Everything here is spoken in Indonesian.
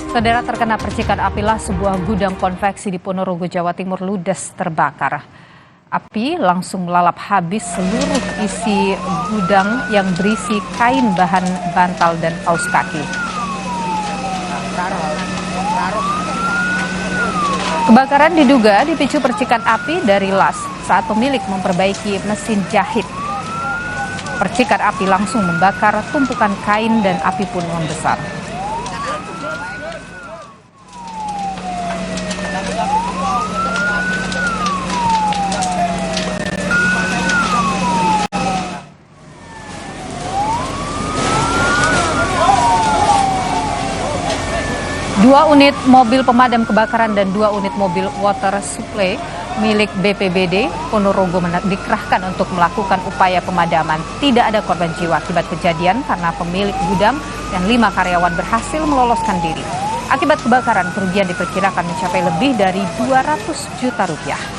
Saudara, terkena percikan api lah sebuah gudang konveksi di Ponorogo, Jawa Timur ludes terbakar. Api langsung melalap habis seluruh isi gudang yang berisi kain bahan bantal dan kaos kaki. Kebakaran diduga dipicu percikan api dari las saat pemilik memperbaiki mesin jahit. Percikan api langsung membakar tumpukan kain dan api pun membesar. Dua unit mobil pemadam kebakaran dan 2 unit mobil water supply milik BPBD Ponorogo dikerahkan untuk melakukan upaya pemadaman. Tidak ada korban jiwa akibat kejadian karena pemilik gudang dan 5 karyawan berhasil meloloskan diri. Akibat kebakaran, kerugian diperkirakan mencapai lebih dari 200 juta rupiah.